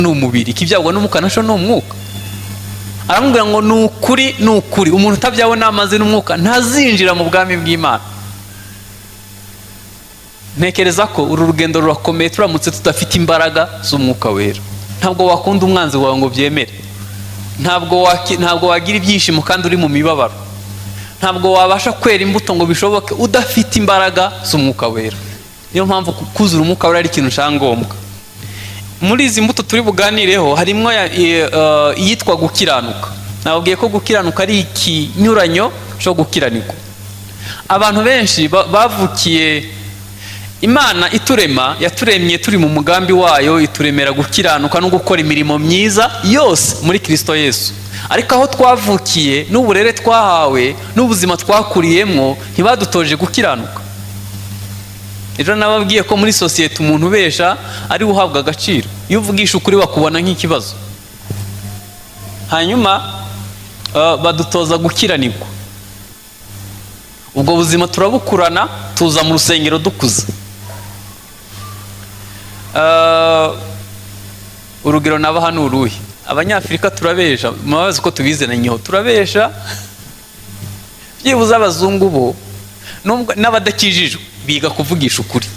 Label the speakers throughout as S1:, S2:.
S1: n'umubiri, ikibyagwa n'umwuka nasho n'umwuka. Aramubwira ngo ni ukuri umuntu utabyawe n'amazi n'umwuka ntazinjira mu bwami bw'Imana. Ntekereza ko uru rugendo rurakomeye turamutse tudafite imbaraga z'umwuka wera. Ntabwo wakunda umwanzi wawe ngo byemere, ntabwo wagira ibyishimo kandi uri mu mibabaro, ntabwo wabasha kwera imbuto ngo bishoboke udafite imbaraga z'umwuka wera. Niyo mpamvu kuzura umwuka wera ari ikintu cyangombwa. Muri izi mbuto turi buganireho harimo iyitwa gukiranuka. Nababwiye ko gukiranuka ari ikinyuranyo cyo gukiranirwa. Abantu benshi bavukiye, Imana iturema yaturemye turi mu mugambi wayo, ituremera gukiranuka no gukora imirimo myiza yose muri Kristo Yesu. Ariko aho twavukiye n'uburere twahawe n'ubuzima twakuriyemo ntibadutoje gukiranuka. Ejo nababwiye ko muri sosiyete umuntu ubesha ari uhabwa agaciro. Iyo uvugisha ukuri bakubona nk'ikibazo. Hanyuma badutoza gukiranirwa. Ubwo buzima turabukurana, tuza mu rusengero dukuze. Urugero naba hano uruhi, Abanyafrika turabesha, mubazi ko tubizenanyeho, turabesha. Byibuze abazungu bo n'abadakijijwe biga kuvugisha ukuri.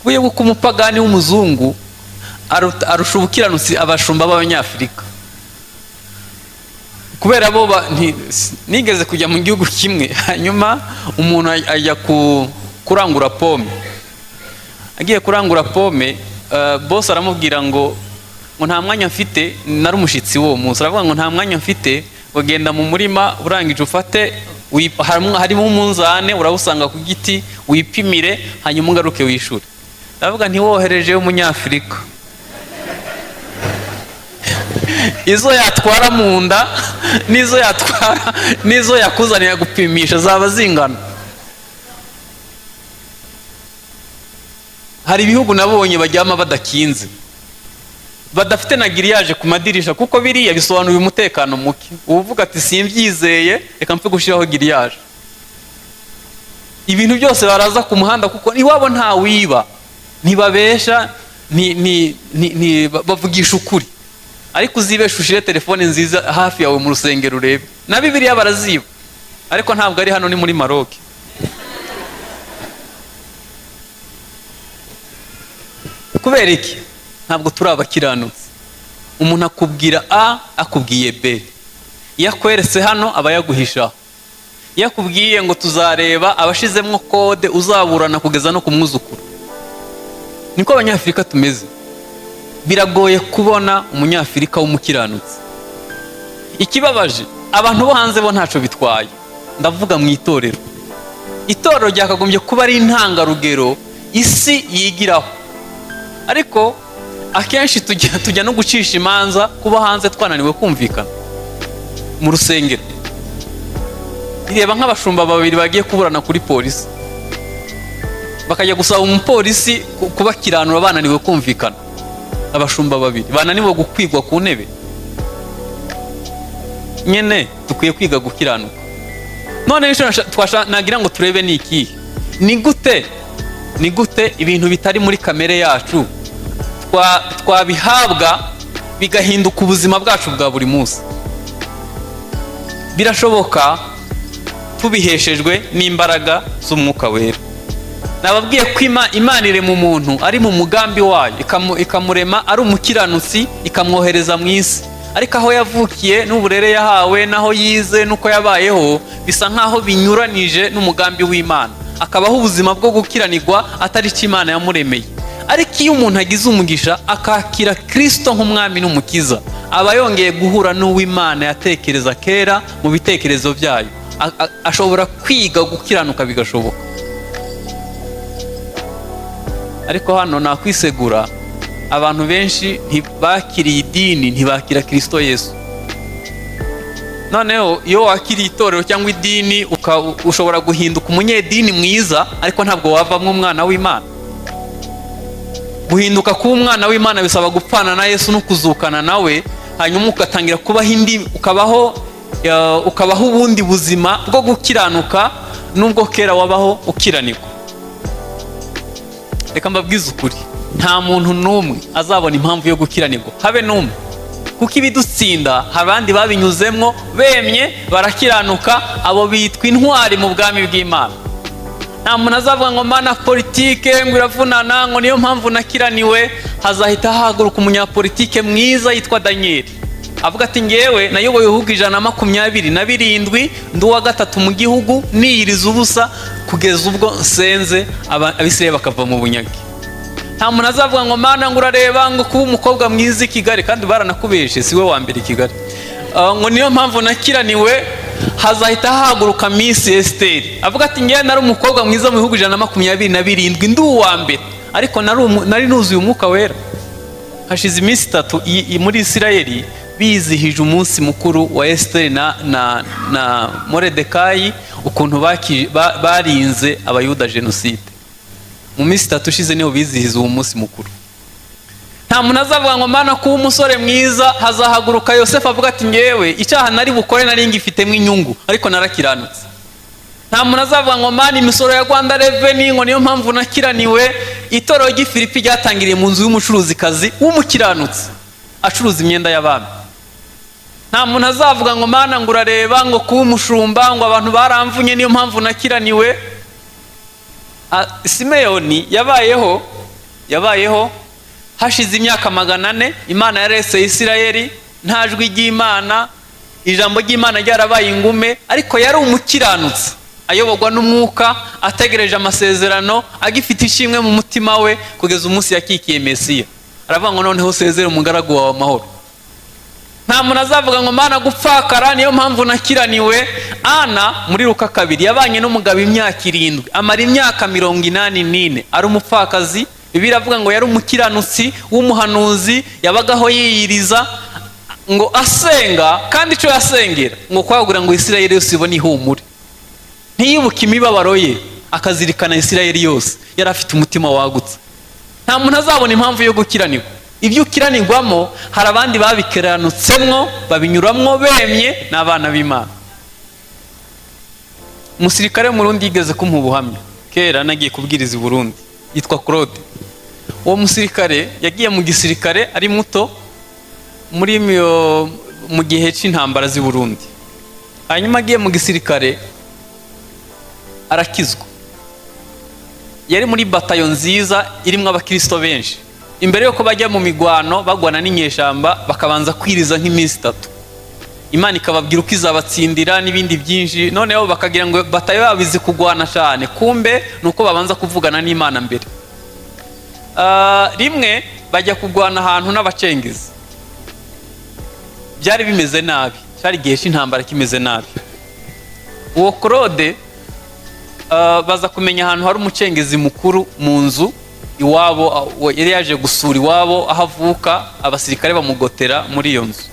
S1: Kuye guko umupagani w'umuzungu arusha ubukiranutsi abashumba b'Abanyafrika. Kubera bo nigeze kujya mu gihugu kimwe, hanyuma umuntu ajya kurangura pome. Agiye kurangura pome, boss aramubwira ngo nta mwanya mfite, nari umushitsi wo munsi. Aravuga ngo nta mwanya mfite, ugenda mu murima urangije ufate, harimo umunzane urawusanga ku giti, wipimire hanyuma ungaruke wishure. Aravuga ntiwohereje umunyafrika. Izo yatwara mu nda nizo yakuzaniye gupimisha zaba zingana. Hari ibihugu nabonye bajyama badakinze, badafite na giriyaje ku madirisha, kuko biriya bisobanuye umutekano muke. Uvuga ati simbyizeye, reka mpfe gushiraho giriyaje. Ibintu byose baraza ku muhanda kuko iwabo nta wiba, ntibabesha, bavugisha ukuri. Ariko uzibesha ushire telefone nziza hafi yawe mu rusengero urebe. Na Bibiliya baraziba. Ariko ntabwo ari hano, ni muri Maroc. Kubera iki? Ntabwo turi abakiranutsi. Umuntu akubwira A akubwiye B. Iyo akweretse hano aba yaguhisha. Iyo akubwiye ngo tuzareba abashizemwo kode uzaburana kugeza no kumwuzukuru. Niko Abanyafrika tumeze. Biragoye kubona umunyafrika w'umukiranutsi. Ikibabaje, abantu bo hanze bo ntaco bitwaye. Ndavuga mu itorero. Itorero ryakagombye kuba ari intangarugero isi yigiraho. Ariko akenshi tujya no gucisha imanza kuba hanze twananiwe kumvikana mu rusengero. Ireba nk'abashumba babiri bagiye kuburana kuri polisi, bakajya gusaba umupolisi kubakiranura, bananiwe kumvikana. Abashumba babiri bananiwe gukwigwa ku ntebe. Nyene dukwiye kwiga gukiranuka. None nagira ngo turebe ni iki, ni gute ibintu bitari muri kamere yacu twabihabwa bigahinduka ubuzima bwacu bwa buri munsi. Birashoboka tubiheshejwe n'imbaraga z'umwuka wera. Nababwiye ko Imana ire mu muntu ari mu mugambi wayo, ikamurema ari umukiranutsi, ikamwohereza mu isi. Ariko aho yavukiye n'uburere yahawe naho yize nuko yabayeho bisa nkaho binyuranije n'umugambi w'Imana. Akabaho ubuzima bwo gukiranirwa atari cyo Imana yamuremeye. Ariko iyo umuntu agize umugisha akakira Kristo nk'umwami n'umukiza, aba yongeye guhura n'uw'Imana yatekereza kera mu bitekerezo byayo. Ashobora kwiga gukiranuka bigashoboka. Ariko hano nakwisegura, abantu benshi ntibakiriye idini, ntibakira Kristo Yesu. Noneho iyo wakiriye itorero cyangwa idini ushobora guhinduka umunyedini mwiza, ariko ntabwo wavamwe umwana w'Imana. Guhinduka kuba umwana w'Imana bisaba gupfana na Yesu no kuzukana nawe, hanyuma ugatangira ukabaho ubundi buzima bwo gukiranuka nubwo kera wabaho ukiranirwa. Reka mbabwize ukuri, nta muntu n'umwe azabona impamvu yo gukiranirwa, habe n'umwe, kuko ibidutsinda hari abandi babinyuzemwo bemye barakiranuka, abo bitwa intwari mu bwami bw'Imana. nta muntu azavuga ngo mana politike ngo iravunana ngo niyo mpamvu nakiraniwe. Hazahita hahaguruka umunyapolitike mwiza yitwa Danieli, avuga ati ngewe nayoboye ibihugu 127 ndi uwa gatatu mu gihugu niyiriza ubusa kugeza ubwo nsenze Abisirayeli bakava mu bunyage. nta muntu azavuga ngo mana ngo urareba ngo kuba umukobwa mwiza i Kigali, kandi baranakubeshe siwe wa mbere i Kigali, ngo niyo mpamvu nakiraniwe. Hazahita hahaguruka Miss Esther avuga ati ngewe nari umukobwa mwiza mu bihugu 127 ndi uwa mbere, ariko nari nuzuye umwuka wera. Hashize iminsi 3 muri Isirayeli bizihije umunsi mukuru wa Esther na Moridekayi, ukuntu barinze abayuda jenoside. Mu minsi 3 ushize niho bizihiza uwo munsi mukuru. nta muntu azavuga ngo mana kuba umusore mwiza. Hazahaguruka Yosefu avuga ati ngewe icyaha nari bukore nari ngifitemo inyungu, ariko narakiranutse. nta muntu azavuga ngo mana imisoro ya Rwanda Revenue ngo niyo mpamvu nakiraniwe. Itorero ry'Ifilipi ryatangiriye mu nzu y'umucuruzikazi w'umukiranutsi acuruza imyenda y'abami. nta muntu azavuga ngo mana ngo urareba ngo kuba umushumba ngo abantu baramvunye niyo mpamvu nakiraniwe. Simeyoni yabayeho hashize imyaka 400 Imana yarese Isirayeli, nta jwi ry'Imana, ijambo ry'Imana ryarabaye ingume, ariko yari umukiranutsi ayoborwa n'umwuka, ategereje amasezerano, agifite ishimwe mu mutima we kugeza umunsi yakikiye Mesiya. Aravuga ngo noneho usezere umugaragu wawe amahoro. nta muntu azavuga ngo mana gupfakara niyo mpamvu nakiraniwe. Ana muri Luka 2 yabanye n'umugabo imyaka 7, amara imyaka 84 ari umupfakazi. Bibiliya iravuga ngo yari umukiranutsi w'umuhanuzi, yabagaho yiyiriza ngo asenga, kandi icyo yasengera ngo kwagura ngo Isirayeli yose ibone ihumure, ntiyibuke imibabaro ye, akazirikana Isirayeli yose. Yari afite umutima wagutse. nta muntu azabona impamvu yo gukiranirwa. Ibyo ukiranirwamo hari abandi babikeranutsemwo babinyuramwo bemye n'abana b'Imana. Umusirikare mu Burundi yigeze kumpa ubuhamya kera nagiye kubwiriza i Burundi, yitwa Claude. Uwo musirikare yagiye mu gisirikare ari muto mu gihe cy'intambara z'i Burundi. Hanyuma agiye mu gisirikare arakizwa. Yari muri batayo nziza irimo abakristo benshi. Imbere yuko bajya mu migwano bagwana n'inyeshamba bakabanza kwiriza nk'iminsi 3. Imana ikababwira uko izabatsindira n'ibindi byinshi, noneho bakagira ngo batayo yabizi kugwana cyane, kumbe nuko babanza kuvugana n'Imana mbere. Rimwe bajya kugwana ahantu n'abacengezi. Byari bimeze nabi, cyari igihe cy'intambara kimeze nabi. Uwo Claude baza kumenya ahantu hari umucengezi mukuru mu nzu iwabo, yari yaje gusura iwabo aho avuka, abasirikare bamugotera muri iyo nzu.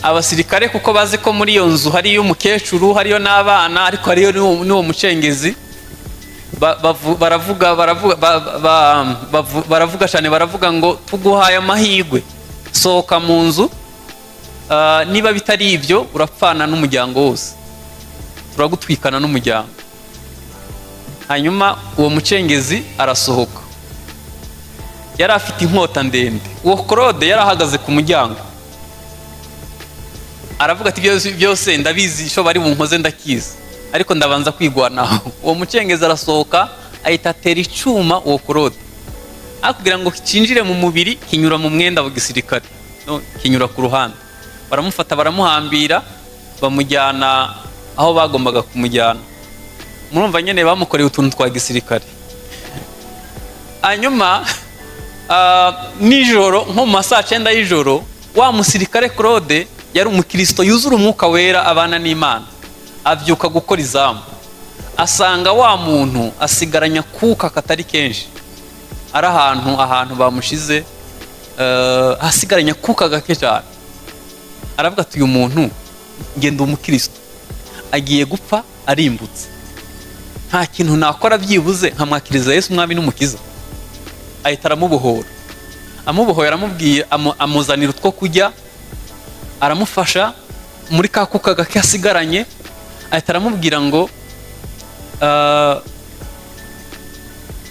S1: Abasirikare kuko bazi ko muri iyo nzu hariyo umukecuru, hariyo n'abana, ariko hariyo n'uwo mucengezi, baravuga cyane, baravuga ngo tuguhaye amahirwe, sohoka mu nzu, niba bitari ibyo urapfana n'umuryango wose, turagutwikana n'umuryango. Hanyuma uwo mucengezi arasohoka, yari afite inkota ndende. Uwo Claude yari ahagaze ku muryango, aravuga ati byose ndabizi sho bari bunkoze ndakiza, ariko ndabanza kwigwanaho. Uwo mucengezi arasohoka ahita atera icyuma uwo Claude, akugira ngo kinjire mu mubiri, kinyura mu mwenda wa gisirikare, kinyura ku ruhande. Baramufata baramuhambira, bamujyana aho bagombaga kumujyana. Murumva nyene bamukoreye utuntu twa gisirikare. Hanyuma nijoro nko mu masaa 9 y'ijoro, wa musirikare Claude yari umukristo yuzura umwuka wera abana n'Imana, avyuka gukora izamu, asanga wa muntu asigaranya kuka katari kenshi, ari ahantu bamushize, asigaranya kuka gake cyane. Aravuga ati uyu muntu ngenda umukristo agiye gupfa arimbutse, nta kintu nakora byibuze nkamwakiriza Yesu umwami n'umukiza. Ahita aramubohora, aramubwiye, amuzanira utwo kujya, aramufasha muri ka kuka gake asigaranye. Ahita aramubwira ngo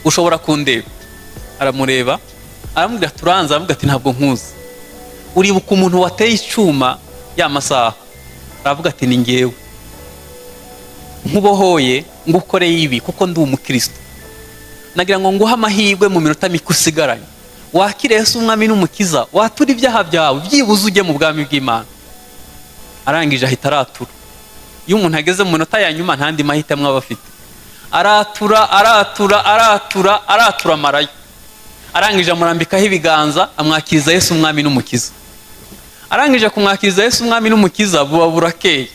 S1: ushobora kundeba? Aramureba, aramubwira turanza, aramubwira ati ntabwo nkuzi. Uribuka umuntu wateye icyuma ya masaha? Aravuga ati ni ngewe. Nkubohoye ngukoreye ibi kuko ndi umukristo. Nagira ngo nguhe amahirwe mu minota mike usigaranye, wakire Yesu umwami n'umukiza, watura ibyaha byawe, byibuze ujye mu bwami bw'Imana. Arangije ahita aratura. Iyo umuntu ageze mu minota ya nyuma ntandi mahitamo aba afite. Aratura marayo. Arangije amurambikaho ibiganza, amwakiriza Yesu umwami n'umukiza. Arangije kumwakiriza Yesu umwami n'umukiza, buba burakeye.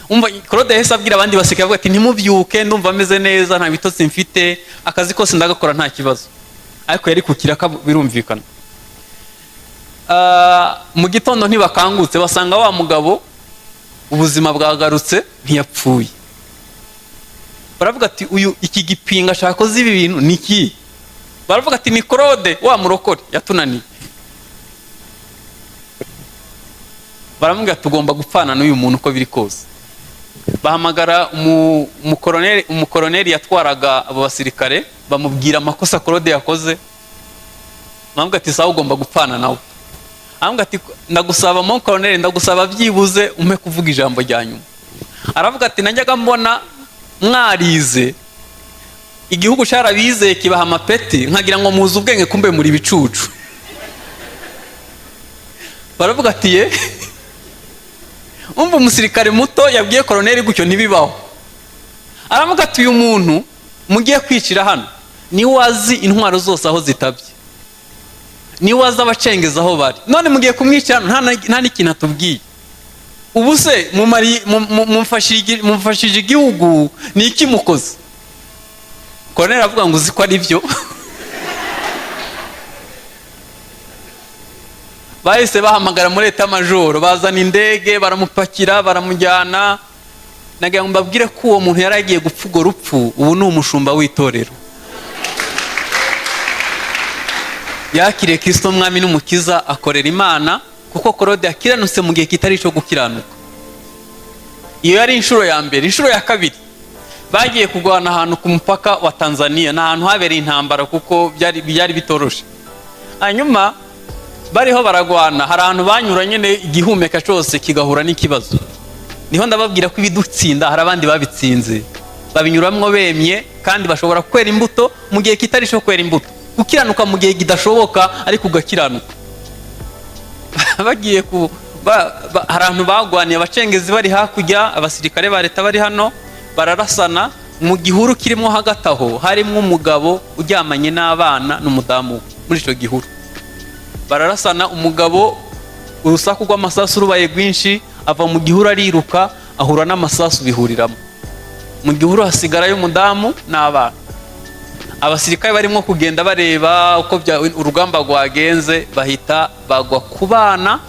S1: Umva Claude yahise abwira abandi baseka, avuga ati ntimubyuke, ndumva ameze neza, nta bitotsi mfite, akazi kose ndagakora nta kibazo. Ariko yari kukiraka birumvikana. Mu gitondo ntibakangutse, basanga wa mugabo ubuzima bwagarutse, ntiyapfuye. Baravuga ati uyu iki gipinga ashakoze ibi bintu niki? Baravuga ati ni Claude wa murokore yatunaniye. Baramubwira tugomba gupfana n'uyu muntu uko biri kose. Bahamagara umukoroneri yatwaraga abo basirikare, bamubwira amakosa Claude yakoze. Baramubwira ati sawa ugomba gupfana nawe. Aramubwira ati ndagusaba mo koroneri, ndagusaba byibuze umpe kuvuga ijambo rya nyuma. Aravuga ati najyaga mbona mwarize, igihugu cyarabizeye kibaha amapeti, nkagira ngo muzi ubwenge kumbe muri bicucu. Baravuga ati ye umva umusirikare muto yabwiye koroneri gutyo ntibibaho. Aravuga ati uyu muntu mugiye kwicira hano ni wazi intwaro zose aho zitabye, ni wazi abacengeza aho bari, none mugiye kumwicira nta n'ikintu atubwiye. Ubu se mumfashije igihugu ni iki mukoze? Koroneri avuga ngo uzi ko ari byo. Bahise bahamagara muri leta majoro, bazana indege, baramupakira, baramujyana. Nagira ngo mbabwire ko uwo muntu yari agiye gupfa urwo rupfu, ubu ni umushumba w'itorero. Yakiriye Kristo umwami n'umukiza, akorera Imana, kuko Claude yakiranutse mu gihe kitari cyo gukiranuka. Iyo yari inshuro ya mbere. Inshuro ya kabiri bagiye kugwana ahantu ku mupaka wa Tanzania, na ahantu habereye intambara kuko byari bitoroshe. Hanyuma bariho baragwana, hari ahantu banyura nyine igihumeka cyose kigahura n'ikibazo. Niho ndababwira ko ibidutsinda hari abandi babitsinze, babinyuramwo bemye, kandi bashobora kwera imbuto mu gihe kitari cyo kwera imbuto, gukiranuka mu gihe kidashoboka ariko ugakiranuka. Bagiye hari ahantu bagwaniye, abacengezi bari hakurya, abasirikare ba leta bari hano, bararasana. Mu gihuru kirimo hagati aho harimo umugabo uryamanye n'abana n'umudamu muri icyo gihuru. Bararasana, umugabo urusaku rw'amasasu rubaye rwinshi, ava mu gihuru ariruka, ahura n'amasasu bihuriramo. Mu gihuru hasigarayo umudamu n'abana. Abasirikare barimo kugenda bareba uko urugamba rwagenze, bahita bagwa ku bana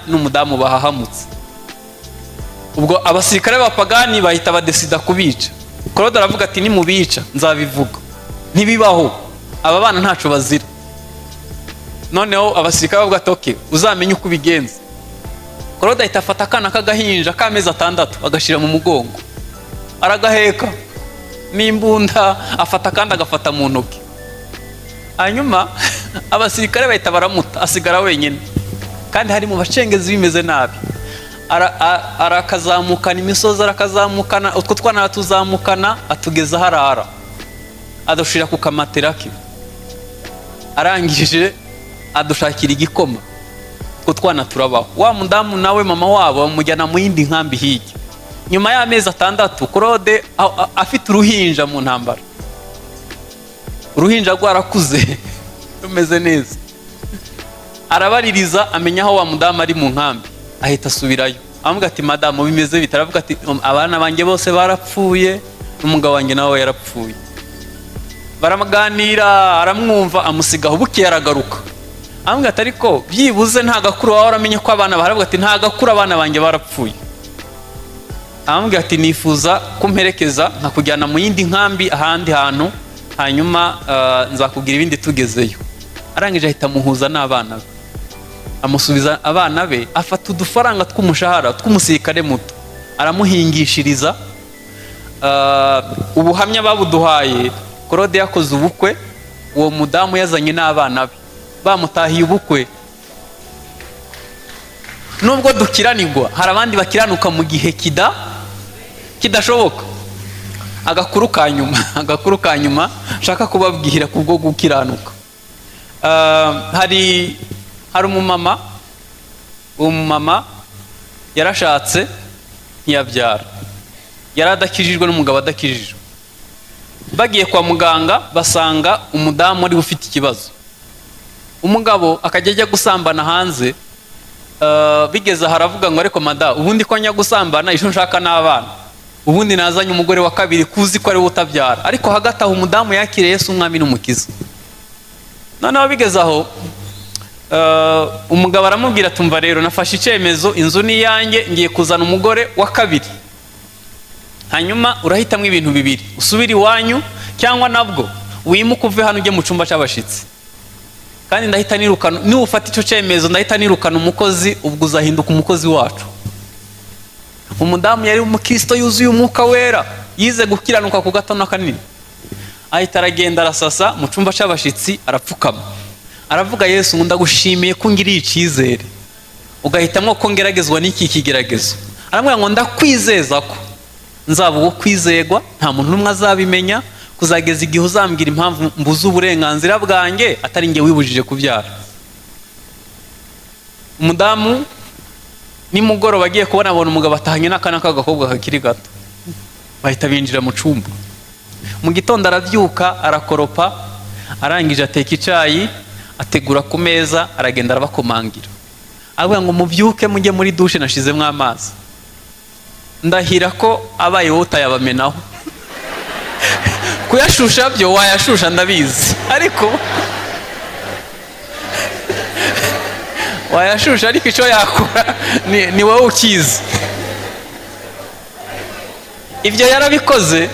S1: n'umudamu bahahamutse. Ubwo abasirikare b'abapagani bahita badesida kubica. Claude aravuga ati nimubica nzabivuga, ntibibaho, aba bana ntaco bazira. Noneho abasirikare bavuga ati okay, uzamenye uko ubigenza. Claude ahita afata akana k'agahinja k'amezi 6 agashira mu mugongo, aragaheka n'imbunda, afata kandi agafata mu ntoki. Hanyuma abasirikare bahita baramuta, asigara wenyine, kandi hari mu bacengezi bimeze nabi. Arakazamukana imisozi, arakazamukana, utwo twana tuzamukana, atugeza harara, adushira ku kamatera ke. Arangije adushakira igikoma, utwo twana turabaho. Wa mudamu nawe mama wabo bamujyana mu yindi nkambi hirya. Nyuma y'amezi 6 Claude afite uruhinja mu ntambara. Uruhinja rwarakuze rumeze neza. Arabaririza, amenya aho wa mudamu ari mu nkambi, ahita asubirayo. Amuga ati madamu bimeze bite? Aravuga ati abana banjye bose barapfuye, n'umugabo wanjye nawe yarapfuye. Baramuganira, aramwumva, amusigaho. Buke aragaruka, amuga ati ariko byibuze nta gakuru wawe uramenye ko abana. Baravuga ati nta gakuru, abana banjye barapfuye. Amuga ati nifuza kumperekeza nkakujyana mu yindi nkambi ahandi hantu, hanyuma nzakubwira ibindi tugezeyo. Arangije ahita muhuza n'abana be, amusubiza abana be, afata udufaranga tw'umushahara tw'umusirikare muto, aramuhingishiriza. Ubuhamya babuduhaye Claude yakoze ubukwe, uwo mudamu yazanye n'abana be, bamutahiye ubukwe. Nubwo dukiranirwa, hari abandi bakiranuka mu gihe kidashoboka. Agakuru ka nyuma nshaka kubabwira kubwo gukiranuka. Hari umumama, uwo mumama yarashatse ntiyabyara, yari adakijijwe n'umugabo adakijijwe. Bagiye kwa muganga basanga umudamu ari ufite ikibazo. Umugabo akajya ajya gusambana hanze, bigeze haravuga ngo ariko mada, ubundi ko njya gusambana icyo nshaka n'abana, ubundi nazanye umugore wa kabiri kuzi ko ari we utabyara. Ariko hagati aho umudamu yakiriye Yesu umwami n'umukiza. Noneho bigeze aho umugabo aramubwira tumva rero nafashe icyemezo, inzu ni iyanjye, ngiye kuzana umugore wa kabiri, hanyuma urahitamo ibintu bibiri, usubire iwanyu cyangwa nabwo wimuke uve hano ujye mu cyumba cy'abashitsi. Kandi ndahita nirukana, niufata icyo cyemezo ndahita nirukana umukozi, ubwo uzahinduka umukozi wacu. Umudamu yari umukristo yuzuye umwuka wera, yize gukiranuka ku gato na kanini. Ahita aragenda arasasa mu cyumba cy'abashitsi, arapfukama, aravuga Yesu ngo ndagushimiye ko ngiriye icyizere, ugahitamo ko ngeragezwa n'iki kigeragezo. Aramubwira ngo ndakwizeza ko nzaba uwo kwizegwa, nta muntu n'umwe azabimenya, kuzageza igihe uzambwira impamvu mbuze uburenganzira bwanjye atari njye wibujije kubyara. Umudamu nimugoroba agiye kubona abona umugabo atahanye n'akana k'agakobwa kakiri gato, bahita binjira mu cyumba. Mu gitondo arabyuka, arakoropa, arangije ateka icyayi, ategura ku meza, aragenda arabakomangira, aravuga ngo mubyuke mujye muri dushe nashizemo amazi. Ndahira ko abaye wowe utayabamenaho. Kuyashusha byo wayashusha ndabizi, ariko wayashusha, ariko icyo yakora ni wowe ukizi. Ibyo yarabikoze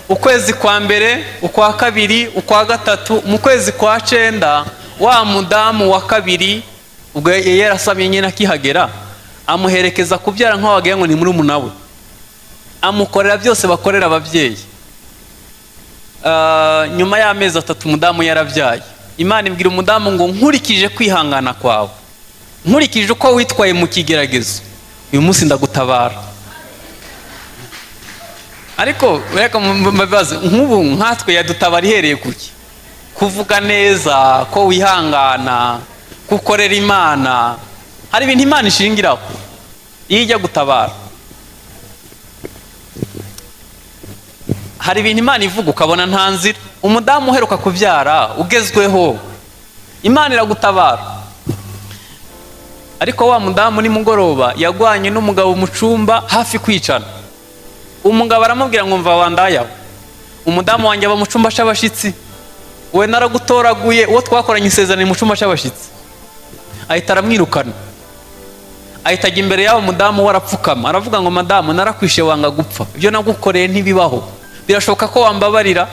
S1: ukwezi kwa mbere, ukwa kabiri, ukwa gatatu. Mu kwezi kwa 9 wa mudamu wa kabiri ubwo yarasamye nyine akihagera, amuherekeza kubyara nkaho wagira ngo ni muri umunawe, amukorera byose bakorera ababyeyi. Nyuma y'amezi 3 umudamu yarabyaye. Imana ibwira umudamu ngo nkurikije kwihangana kwawe, nkurikije uko witwaye mu kigeragezo, uyu munsi ndagutabara. Ariko reka mbabaze, nk'ubu nkatwe yadutabara ihereye kuki? Kuvuga neza, ko wihangana, gukorera Imana. Hari ibintu Imana ishingiraho iyo ijya gutabara. Hari ibintu Imana ivuga ukabona nta nzira. Umudamu uheruka kubyara ugezweho, Imana iragutabara. Ariko wa mudamu nimugoroba yagwanye n'umugabo mu cyumba hafi kwicana. Umugabo aramubwira ngo mva wandaya, umudamu wanjye aba mu cyumba cy'abashitsi, we naragutoraguye, uwo twakoranye isezerano mu cyumba cy'abashitsi. Ahita aramwirukana, ahita ajya imbere y'abo mudamu warapfukama, aravuga ngo madamu narakwishe wanga gupfa, ibyo nagukoreye ntibibaho, birashoboka ko wambabarira?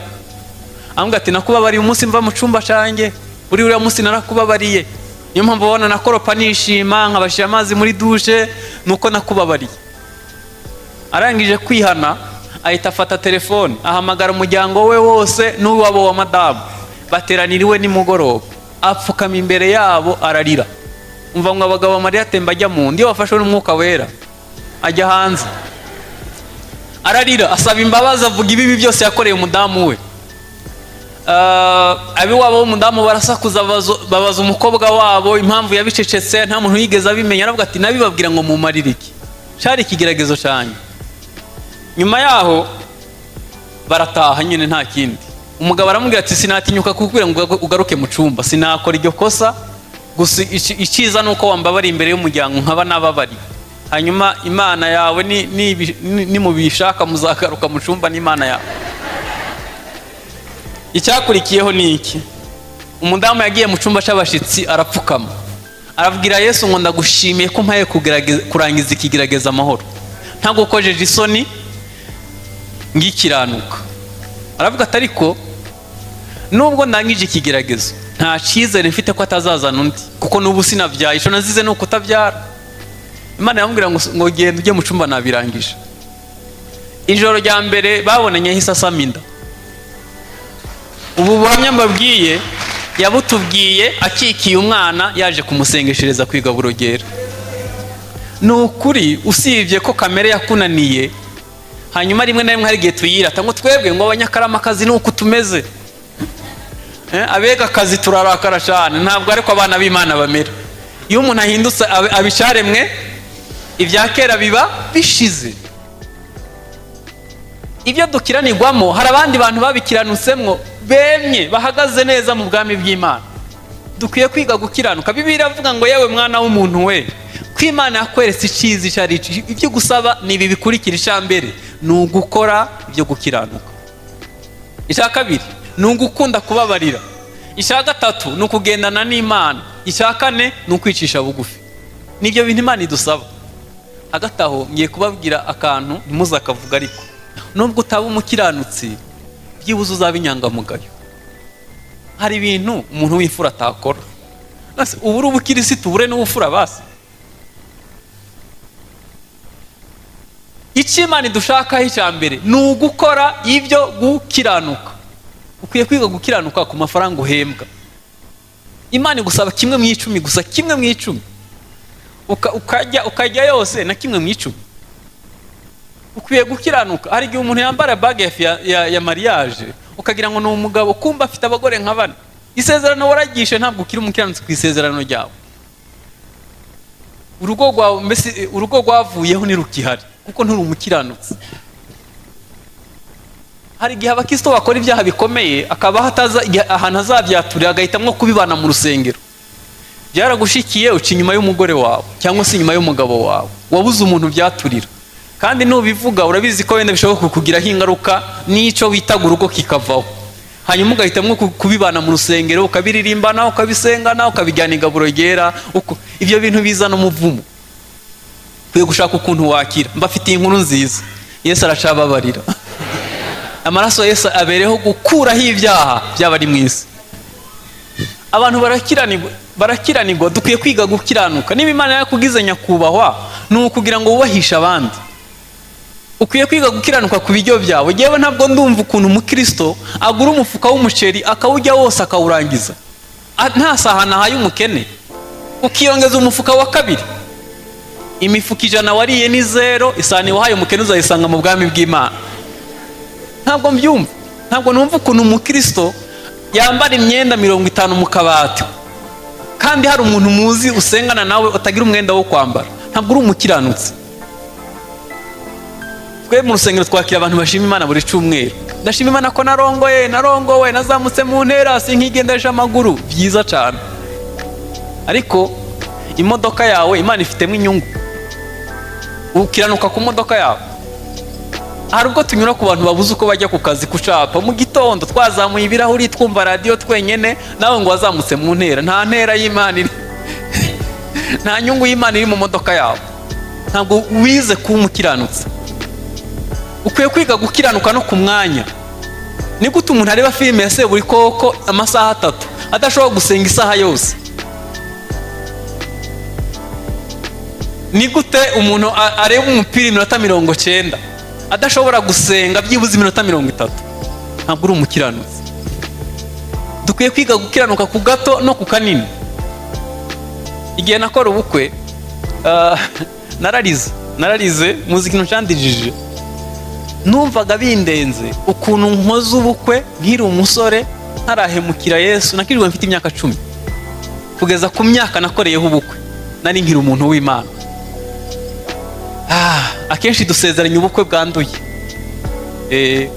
S1: Ambwira ati nakubabariye umunsi mva mu cyumba cyanjye, uri uriya munsi narakubabariye, niyo mpamvu ubona nakoropa nishima nkabashira amazi muri dushe, nuko nakubabariye. Arangije kwihana ahita afata telefone ahamagara umuryango we wose n'uwabo wa madamu, bateraniriwe nimugoroba, apfukama imbere yabo ararira. Umva ngo abagabo Mariya atemba ajya mu ndi, wafashwe n'umwuka wera ajya hanze ararira, asaba imbabazi, avuga ibibi byose yakoreye umudamu we. Abiwabo w'umudamu barasakuza, babaza umukobwa wabo impamvu yabicecetse, nta muntu yigeze abimenya. Aravuga ati nabibabwira ngo mumarire iki, cyari ikigeragezo cyane. Nyuma yaho barataha nyine nta kindi. Umugabo aramubwira ati sinatinyuka kukubwira ngo ugaruke mu cyumba, sinakora iryo kosa, gusa icyiza nuko wambabari imbere y'umuryango nkaba nababari, hanyuma Imana yawe ni mubishaka muzagaruka mu cyumba n'Imana yawe. Icyakurikiyeho ni iki? Umudamu yagiye mu cyumba cy'abashitsi arapfukama, arabwira Yesu ngo ndagushimiye ko mpaye kurangiza ikigerageza amahoro, ntagukojeje isoni ngikiranuka. Aravuga ati ariko nubwo ndangije ikigeragezo nta cyizere mfite ko atazazana undi, kuko n'ubu sinabyaye, icyo nazize nuko utabyara. Imana yamubwira ngo genda ujye mu cyumba nabirangije. Ijoro rya mbere babonanye hisa asama inda, ubu buhamya mbabwiye yabutubwiye akikiye umwana yaje kumusengeshereza ku igaburo ryera. Ni ukuri usibye ko kamere yakunaniye, hanyuma rimwe na rimwe hari igihe tuyirata ngo twebwe ngo abanyakaramakazi ni uku tumeze, abega akazi turarakara cyane. Ntabwo ariko abana b'Imana bamera. Iyo umuntu ahindutse abicaremwe, ibya kera biba bishize. Ibyo dukiranirwamo hari abandi bantu babikiranutsemo bemye bahagaze neza mu bwami bw'Imana. Dukwiye kwiga gukiranuka. Bibiliya iravuga ngo yewe mwana w'umuntu we, ko Imana yakweretse icyiza icyo ari cyo, ibyo gusaba ni ibi bikurikira. icya mbere ni ugukora ibyo gukiranuka, icya kabiri ni ugukunda kubabarira, icya gatatu ni ukugendana n'Imana, icya kane ni ukwicisha bugufi. Nibyo bintu Imana idusaba. Hagati aho ngiye kubabwira akantu ntimuzakavuga, ariko nubwo utaba umukiranutsi byibuze uzaba inyangamugayo. Hari ibintu umuntu w'imfura atakora. Ubu uri ubukirisitu ubure n'ubufura basi. Icyo Imana idushakaho icya mbere ni ugukora ibyo gukiranuka. Ukwiye kwiga gukiranuka ku mafaranga uhembwa. Imana igusaba 1/10 gusa, 1/10. ukajya yose na 1/10. Ukwiye gukiranuka. Hari igihe umuntu yambara bage ya mariage ukagira ngo ni umugabo, kumba afite abagore nka 4. Isezerano waragishe, ntabwo ukiri umukiranutsi ku isezerano ryawe. Urugo rwavuyeho ntirukihari kuko nturi umukiranutsi. Hari igihe abakristo bakora ibyaha bikomeye, akaba hataza ahantu azabyaturira, agahitamo kubibana mu rusengero. Byaragushikiye uca inyuma y'umugore wawe cyangwa se inyuma y'umugabo wawe, wabuze umuntu byaturira. Kandi nubivuga urabizi ko wenda bishobora kukugiraho ingaruka, n'icyo witaga urugo kikavaho. Hanyuma ugahitamo kubibana mu rusengero, ukabiririmbana, ukabisengana, ukabijyana igaburo ryera. Ibyo bintu bizana umuvumo. Kwiye gushaka ukuntu wakira. Mbafitiye inkuru nziza. Yesu aracababarira. Amaraso Yesu abereho gukuraho ibyaha by'abari mu isi. Abantu barakiranirwa. Dukwiye kwiga gukiranuka. Niba Imana yakugize nyakubahwa, ni ukugira ngo wubahishe abandi. Ukwiye kwiga gukiranuka ku biryo byawe. Yewe ntabwo ndumva ukuntu umukristo agura umufuka w'umuceri akawujya wose akawurangiza, nta sahani ahaye umukene, ukiyongeza umufuka wa kabiri. Imifuka 100 wariye ni 0, isahani wahaye umukene uzayisanga mu bwami bw'Imana. Ntabwo mbyumva. Ntabwo numva ukuntu umukristo yambara imyenda 50 mu kabati, kandi hari umuntu muzi usengana nawe utagira umwenda wo kwambara. Ntabwo uri umukiranutsi. Twe mu rusengero twakira abantu bashima Imana buri cyumweru. Ndashima Imana ko narongowe, nazamutse mu ntera, sinkigendesha amaguru. Byiza cyane. Ariko imodoka yawe Imana ifitemo inyungu. Ukiranuka ku modoka yawe. Hari ubwo tunyura ku bantu babuze uko bajya ku kazi kucapa mu gitondo, twazamuye ibirahuri twumva radio twenyene, nawe ngo wazamutse mu ntera. Nta ntera y'Imana iri. Nta nyungu y'Imana iri mu modoka yawe. Ntabwo wize kuba umukiranutsi. Ukwiye kwiga gukiranuka no ku mwanya. Ni gute umuntu areba filime ya Seburikoko amasaha 3 adashobora gusenga isaha yose? Ni gute umuntu areba umupira iminota 90 adashobora gusenga byibuze iminota 30? Ntabwo uri umukiranutsi. Dukwiye kwiga gukiranuka ku gato no ku kanini. Igihe nakora ubukwe, nararize muzi ikintu cyandirije. Numvaga bindenze ukuntu nkoze ubukwe nkiri umusore ntarahemukira Yesu. Nakirirwa mfite imyaka 10 kugeza ku myaka nakoreyeho ubukwe, nari nkiri umuntu w'Imana. Akenshi dusezeranya ubukwe bwanduye.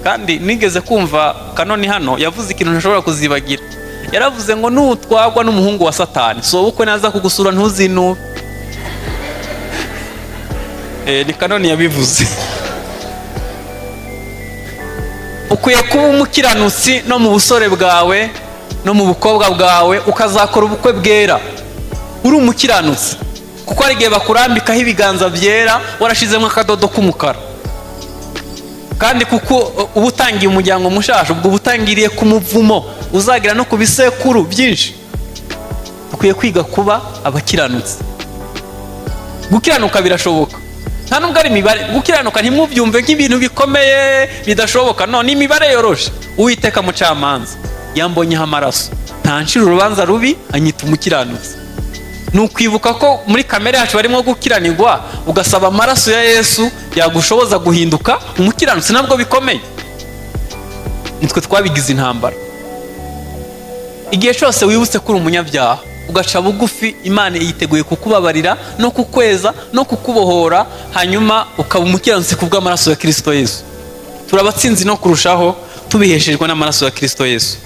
S1: Kandi nigeze kumva kanoni hano yavuze ikintu ntashobora kuzibagira. Yaravuze ngo nutwagwa n'umuhungu wa Satani, so ubukwe naza kugusura ntuzinube. Ni kanoni yabivuze. Ukwiye kuba umukiranutsi no mu busore bwawe no mu bukobwa bwawe, ukazakora ubukwe bwera. Uri umukiranutsi. Kuko hari igihe bakurambikaho ibiganza byera warashizemo akadodo k'umukara. Kandi kuko uba utangiye umuryango mushasha, ubwo ubutangiriye ku muvumo uzagira no ku bisekuru byinshi. Ukwiye kwiga kuba abakiranutsi. Gukiranuka birashoboka. Nta nubwo ari imibare. Gukiranuka ntimubyumve nk'ibintu bikomeye bidashoboka. No, ni imibare yoroshe. Uwiteka mucamanza. yambonyeho amaraso, ntancira urubanza rubi, anyita umukiranutsi. Ni ukwibuka ko muri kamere yacu barimo gukiranirwa, ugasaba amaraso ya Yesu yagushoboza guhinduka umukiranutsi. Nabwo bikomeye, nitwe twabigize intambara. Igihe cyose wibutse ko uri umunyabyaha ugaca bugufi, Imana yiteguye kukubabarira no kukweza no kukubohora, hanyuma ukaba umukiranutsi kubw'amaraso ya Kristo Yesu. Turabatsinzi no kurushaho tubiheshejwe n'amaraso ya Kristo Yesu.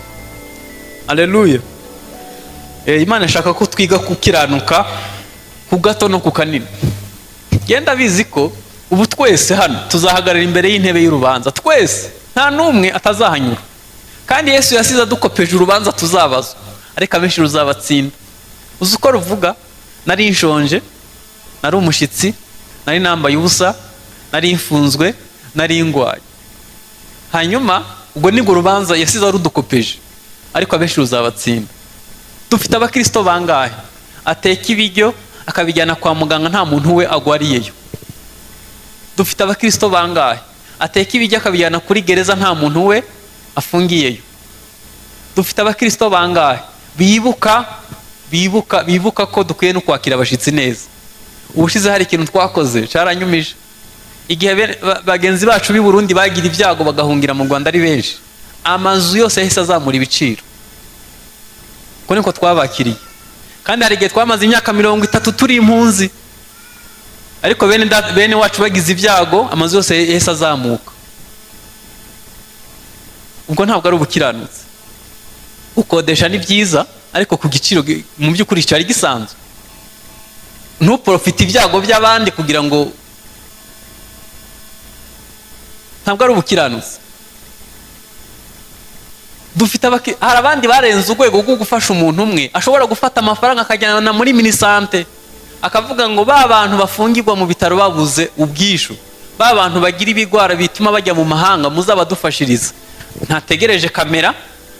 S1: Haleluya. Imana ishaka ko twiga gukiranuka ku gato no ku kanini. Genda bizi ko ubu twese hano tuzahagarara imbere y'intebe y'urubanza, twese nta n'umwe atazahanyura. Kandi Yesu yasize adukopeje urubanza tuzabazwa, ariko abenshi ruzabatsinda. Uzi uko ruvuga? Nari nshonje, nari umushyitsi, nari nambaye ubusa, nari mfunzwe, nari ngwaye. Hanyuma ubwo nibwo rubanza yasize arudukopeje, ariko abenshi ruzabatsinda. Dufite abakristo bangahe ateka ibiryo akabijyana kwa muganga nta muntu we agwariyeyo? Dufite abakristo bangahe ateka ibiryo akabijyana kuri gereza nta muntu we afungiyeyo? Dufite abakristo bangahe bibuka ko dukwiye no kwakira abashitsi neza? Ubushize hari ikintu twakoze caranyumije. Igihe bagenzi bacu b'i Burundi bagira ibyago bagahungira mu Rwanda ari benshi, amazu yose yahise azamura ibiciro. Ko niko twabakiriye. Kandi hari igihe twamaze imyaka 30 turi impunzi, ariko bene wacu bagize ibyago amazu yose yahise azamuka. Ubwo ntabwo ari ubukiranutsi. Ukodesha ni byiza, ariko ku giciro mu by'ukuri cyari gisanzwe. Ntuprofite ibyago by'abandi kugira ngo, ntabwo ari ubukiranutsi. Hari abandi barenze urwego rwo gufasha umuntu umwe, ashobora gufata amafaranga akajyana muri minisante, akavuga ngo ba bantu bafungirwa mu bitaro babuze ubwishu, ba bantu bagira ibigwara bituma bajya mu mahanga, muzabadufashiriza. Ntategereje kamera,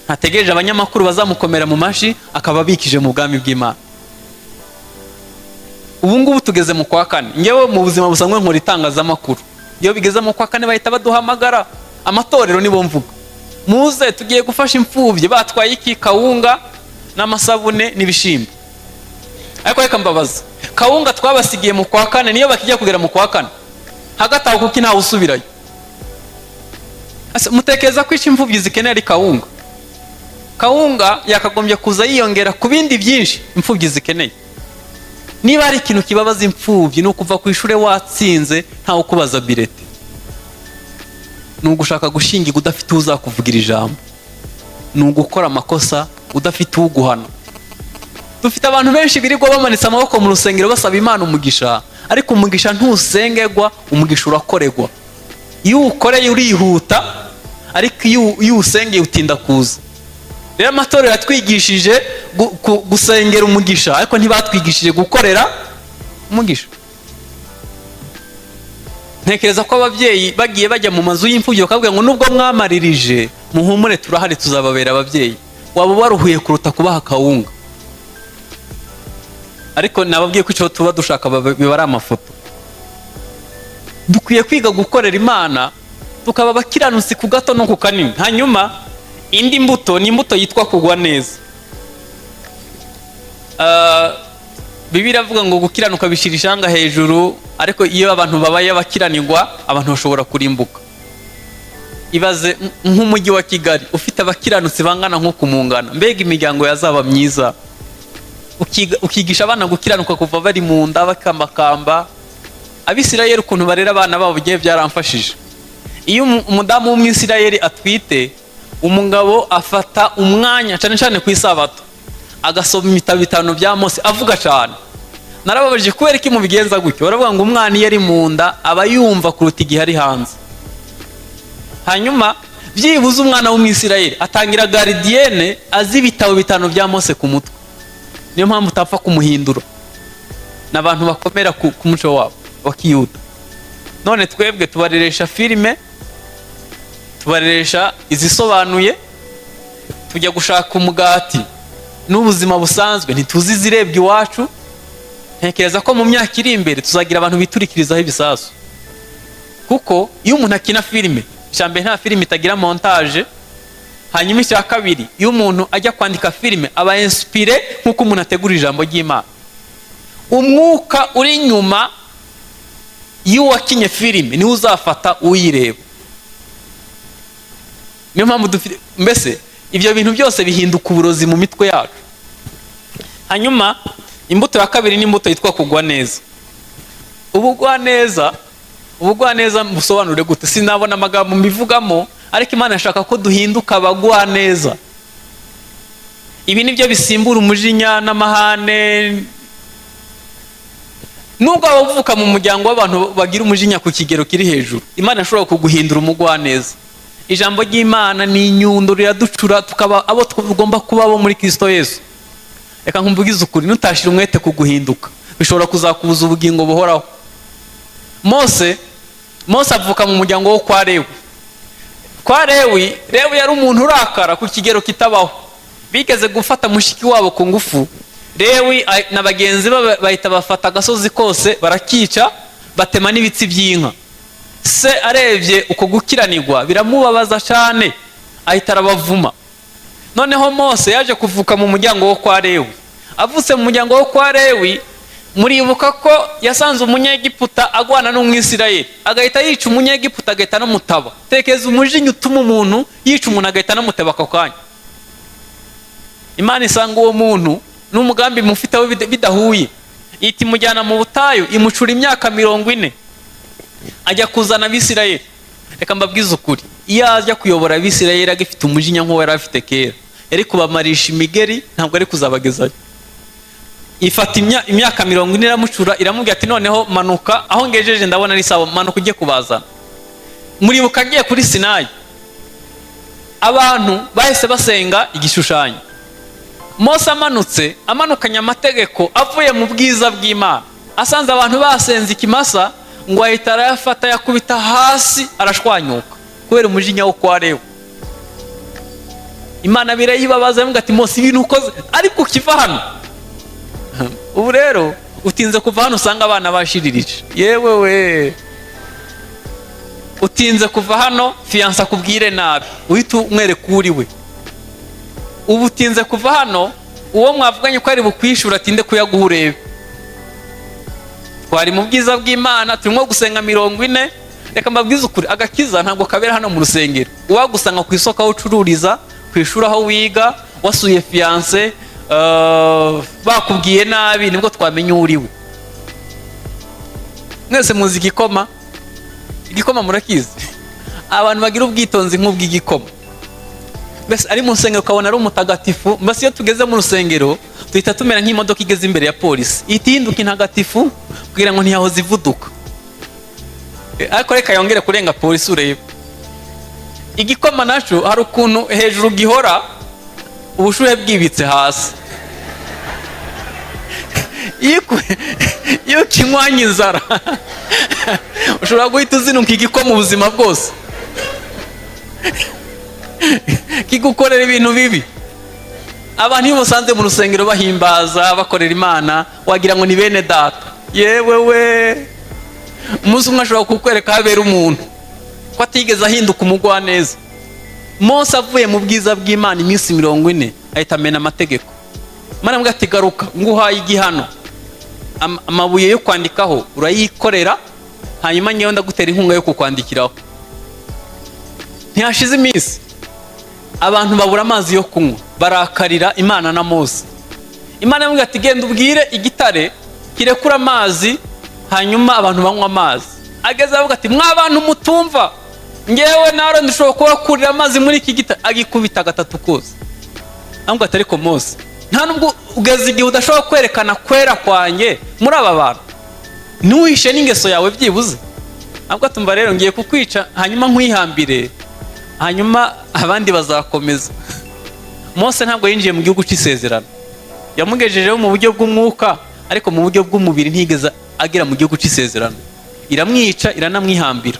S1: ntategereje abanyamakuru bazamukomera mu mashi, akaba abikije mu bwami bw'Imana. Ubu ngubu tugeze mu kwa kane. Ngewe mu buzima busanzwe nkora itangazamakuru, iyo bigeze mu kwa kane bahita baduhamagara, amatorero nibo mvuga, muze tugiye gufasha imfubyi, batwaye iki? Kawunga n'amasabune n'ibishimbo. Ariko reka mbabaza, kawunga twabasigiye mu kwa kane, niyo bakijya kugera mu kwa kane hagati aho kuki ntawe usubirayo? Mutekereza ko iki imfubyi zikenera ari kawunga? Kawunga yakagombye kuza yiyongera ku bindi byinshi imfubyi zikeneye. Niba ari ikintu kibabaza imfubyi ni ukuva ku ishure watsinze ntawe ukubaza birete, ni ugushaka gushingirwa udafite uzakuvugira ijambo, ni ugukora amakosa udafite uguhana. Dufite abantu benshi birirwa bamanitse amaboko mu rusengero basaba Imana umugisha, ariko umugisha ntusengerwa, umugisha urakorerwa. Iyo ukoreye urihuta, ariko iyo usengeye utinda kuza. Rero amatorero yatwigishije gusengera umugisha, ariko ntibatwigishije gukorera umugisha. Ntekereza ko ababyeyi bagiye bajya mu mazu y'imfubyi bakavuga ngo nubwo mwamaririje muhumure turahari tuzababera ababyeyi, waba waruhuye kuruta kubaha kawunga. Ariko nababwiye ko icyo tuba dushaka biba ari amafoto. Dukwiye kwiga gukorera Imana, tukaba abakiranutsi ku gato no ku kanini. Hanyuma indi mbuto ni imbuto yitwa kugwa neza. Bibiliya avuga ngo gukiranuka bishira ishanga hejuru, ariko iyo abantu babaye abakiranirwa abantu bashobora kurimbuka. Ibaze nk'umujyi wa Kigali ufite abakiranutsi bangana nko kumungana, mbega imiryango yazaba myiza. Ukigisha abana gukiranuka kuva bari mu nda bakambakamba. Abisirayeli ukuntu barera abana babo bigiye byaramfashije. Iyo umudamu w'umwisirayeli atwite, umugabo afata umwanya cyane cyane ku isabato agasoma ibitabo 5 bya Mose avuga cyane. Narababajije kubera iki mu bigenza gutyo? Baravuga ngo umwana iyo ari mu nda aba yumva kuruta igihe ari hanze. Hanyuma byibuze umwana w'umwisirayeli atangira gardienne azi ibitabo 5 bya Mose ku mutwe. Niyo mpamvu utapfa kumuhindura. N'abantu bakomera ku muco wabo wa Kiyuda. None twebwe tubareresha filime, tubareresha izisobanuye, tujya gushaka umugati n'ubuzima busanzwe ntituzi zirebye iwacu. Ntekereza ko mu myaka iri imbere tuzagira abantu biturikirizaho ibisasu, kuko iyo umuntu akina filime, cyambere nta filime itagira montage, hanyuma icya kabiri, iyo umuntu ajya kwandika filime aba inspire nk'uko umuntu ategura ijambo ry'Imana. Umwuka uri inyuma y'uwakinye filime niwe uzafata uyireba. Niyo mpamvu dufite, mbese ibyo bintu byose bihinduka uburozi mu mitwe yacu. Hanyuma imbuto ya kabiri ni imbuto yitwa kugwa neza. Ubugwa neza musobanure gute? Sinabona amagambo mbivugamo, ariko Imana ashaka ko duhinduka abagwa neza. Ibi nibyo bisimbura umujinya n'amahane. Nubwo abavuka mu muryango w'abantu bagira umujinya ku kigero kiri hejuru, Imana ishobora kuguhindura umugwa neza. Ijambo ry'Imana ni inyundo riraducura tukaba abo tugomba kuba abo muri Kristo Yesu. Reka nkumvugize ukuri, nutashira umwete kuguhinduka bishobora kuzakubuza ubugingo buhoraho. Mose avuka mu muryango wo kwa Lewi. Lewi yari umuntu urakara ku kigero kitabaho. Bigeze gufata mushiki wabo ku ngufu. Lewi na bagenzi be bahita bafata agasozi kose barakica, batema n'ibitsi by'inka. Se arebye uko gukiranirwa biramubabaza cyane, ahita arabavuma. Noneho Mose yaje kuvuka mu muryango wo kwa Lewi. Avutse mu muryango wo kwa Lewi, muribuka ko yasanze umunyegiputa agwana n'umwisirayeli, agahita yica umunyegiputa agahita namutaba. Tekeza umujinya utuma umuntu yica umuntu agahita namuteba ako kanya. Imana isanga uwo muntu n'umugambi mufiteho bidahuye, ihita imujyana mu butayu, imucura imyaka 40 ajya kuzana Abisirayeli. Reka mbabwize ukuri, iyo ajya kuyobora Abisirayeli agifite umujinya nk'uwo yari afite kera, yari kubamarisha imigeri, ntabwo ari kuzabagezayo. Ifata imyaka 40 iramucura, iramubwira ati noneho manuka aho ngejeje ndabona ari sawa, manuka ujye kubazana. Muribuka agiye kuri Sinayi, abantu bahise basenga igishushanyo. Mose amanukanye amategeko avuye mu bwiza bw'Imana, asanze abantu basenze ikimasa, ngo ahita arayafata yakubita hasi arashwanyuka kubera umujinya wo kwa Lewi. Imana birayibabaza ivuga ati Mose ibintu ukoze ariko kiva hano. Ubu rero utinze kuva hano usanga abana bashiririje. Yewe we, utinze kuva hano fiyansa kubwire nabi uhita umwereka uri we. Ubu utinze kuva hano uwo mwavuganye ko ari bukwishura atinde kuyaguha urebe. Twari mu bwiza bw'Imana, turimo gusenga 40. Reka mbabwize ukuri, agakiza ntabwo kabera hano mu rusengero. Uwagusanga ku isoko aho ucururiza, ku ishuri aho wiga, wasuye fiyanse, bakubwiye nabi, nibwo twamenye uriwe. Mwese muzi igikoma? Igikoma murakizi? Abantu bagira ubwitonzi nk'ubw'igikoma. Bese ari mu rusengero ukabona ari umutagatifu, mbese iyo tugeze mu rusengero tuhita tumera nk'imodoka igeze imbere ya polisi, ihita ihinduka intagatifu kugira ngo ntiyahoze ivuduka. Ariko reka yongere kurenga polisi urebe. Igikoma naco hari ukuntu hejuru gihora ubushuhe bwibitse hasi. Iyo kinywanye inzara ushobora guhita uzinuka igikoma ubuzima bwose, kigukorera ibintu bibi. Abantu iyo musanze mu rusengero bahimbaza bakorera Imana, wagira ngo ni bene data. Yewe we, umunsi umwe ashobora kukwereka habera umuntu ko atigeze ahinduka umugwa neza. Mose avuye mu bwiza bw'Imana iminsi 40 ahita amena amategeko. Imana avuga ati garuka nguhaye igihano, amabuye yo kwandikaho urayikorera, hanyuma ngewe ndagutera inkunga yo kukwandikiraho. Ntihashize iminsi abantu babura amazi yo kunywa, barakarira Imana na Mose. Imana avuga ati genda ubwire igitare kirekura amazi, hanyuma abantu banywa amazi. Ageze avuga ati mwabantu mutumva, ngewe naro ndishobora kubakurira amazi muri iki gitare. Agikubita gatatu kose. Avuga ati ariko Mose, nta nubwo ugeze igihe udashobora kwerekana kwera kwanjye muri aba bantu, ntuhishe n'ingeso yawe byibuze. Avuga ati mba rero ngiye kukwica, hanyuma nkwihambire, hanyuma abandi bazakomeza. Mose ntabwo yinjiye mu gihugu cy'isezerano, yamugejejeho mu buryo bw'umwuka, ariko mu buryo bw'umubiri ntigeze agera mu gihugu cy'isezerano. Iramwica, iranamwihambira.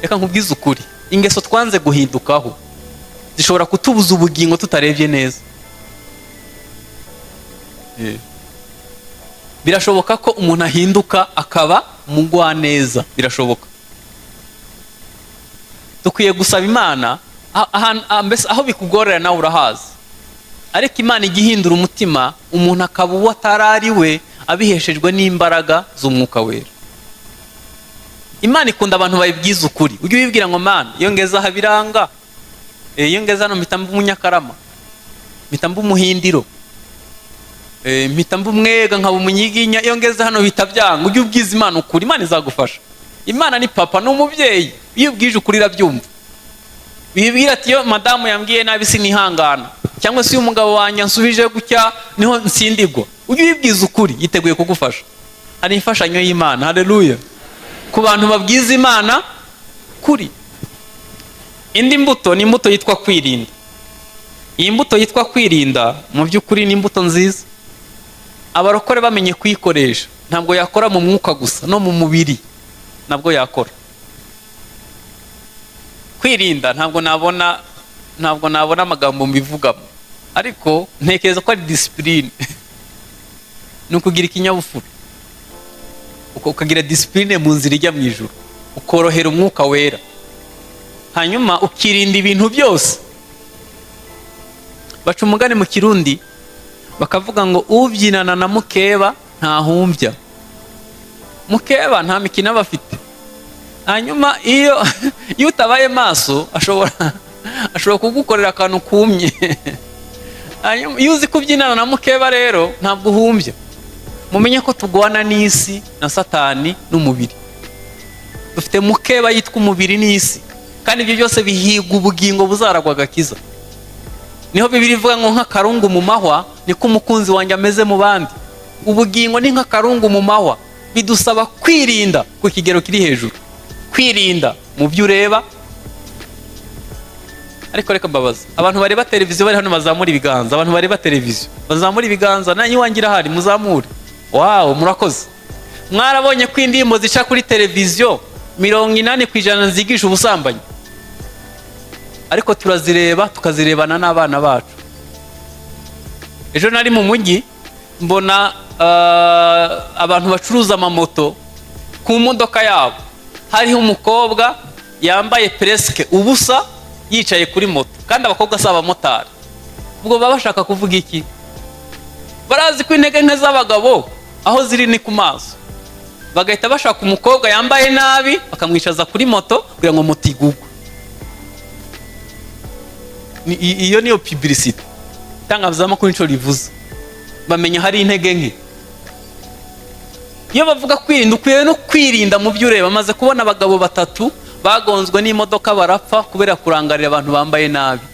S1: Reka nkubwize ukuri, ingeso twanze guhindukaho zishobora kutubuza ubugingo tutarebye neza. Birashoboka ko umuntu ahinduka akaba umugwa neza, birashoboka. Dukwiye gusaba Imana mbese aho bikugorera nawe urahazi, ariko Imana igihindura umutima umuntu akaba uwo atari we abiheshejwe n'imbaraga z'umwuka wera. Imana ikunda abantu bayibwiza ukuri. Ujye ubibwira ngo Mana, iyo ngeze aha biranga, iyo ngeze hano mpita mba umunyakarama, mpita mba umuhindiro, mpita mba umwega nkaba umunyiginya, iyo ngeze hano bihita byanga. Ujye ubwiza Imana ukuri, Imana izagufasha. Imana ni papa, ni umubyeyi, iyo ubwije ukuri irabyumva. Bibwira ati iyo madamu yambwiye nabi sinihangana, cyangwa se iyo umugabo wanjye ansubije gutya niho nsindigwa. Ujye ubibwiza ukuri, yiteguye kugufasha. Hari imfashanyo y'Imana. Haleluya! Ku bantu babwiza Imana kuri. Indi mbuto ni imbuto yitwa kwirinda. Iyi mbuto yitwa kwirinda mu by'ukuri ni imbuto nziza. Abarokore bamenye kuyikoresha, ntabwo yakora mu mwuka gusa, no mu mubiri nabwo yakora. Kwirinda ntabwo nabona amagambo mbivugamo, ariko ntekereza ko ari discipline. Ni ukugira ikinyabupfura, ukagira discipline mu nzira ijya mu ijuru, ukorohera umwuka wera, hanyuma ukirinda ibintu byose. Baca umugani mu Kirundi bakavuga ngo ubyinana na mukeba ntahumbya. Mukeba nta mikino aba afite. Hanyuma iyo utabaye maso ashobora kugukorera akantu kumye. Hanyuma iyo uzi kubyinana na mukeba rero ntabwo uhumbya. Mumenye ko tugwana n'isi na Satani n'umubiri. Dufite mukeba yitwa umubiri n'isi, kandi ibyo byose bihiga ubugingo buzaragwa agakiza. Niho Bibiliya ivuga ngo nk'akarungu mu mahwa niko umukunzi wanjye ameze mu bandi. Ubugingo ni nk'akarungu mu mahwa, bidusaba kwirinda ku kigero kiri hejuru. Kwirinda mu byo ureba. Ariko reka mbabaza, abantu bareba televiziyo bari hano bazamura ibiganza. Abantu bareba televiziyo bazamura ibiganza. Nanyi wangira hari muzamure. Wow, murakoze. Mwarabonye ko indirimbo zica kuri televiziyo 80% zigisha ubusambanyi, ariko turazireba tukazirebana n'abana bacu. Ejo nari mu mujyi mbona abantu bacuruza amamoto, ku modoka yabo hariho umukobwa yambaye presque ubusa yicaye kuri moto, kandi abakobwa si abamotari. Ubwo baba bashaka kuvuga iki? Barazi ko intege nke z'abagabo aho ziri ni ku maso, bagahita bashaka umukobwa yambaye nabi bakamwicaza kuri moto kugira ngo moto igugwe. Iyo niyo publicity itangazamakuru nico rivuze. Bamenya hari intege nke. Iyo bavuga kwirinda, ukwiye no kwirinda mu byo ureba. Maze kubona abagabo 3 bagonzwe n'imodoka barapfa kubera kurangarira abantu bambaye nabi.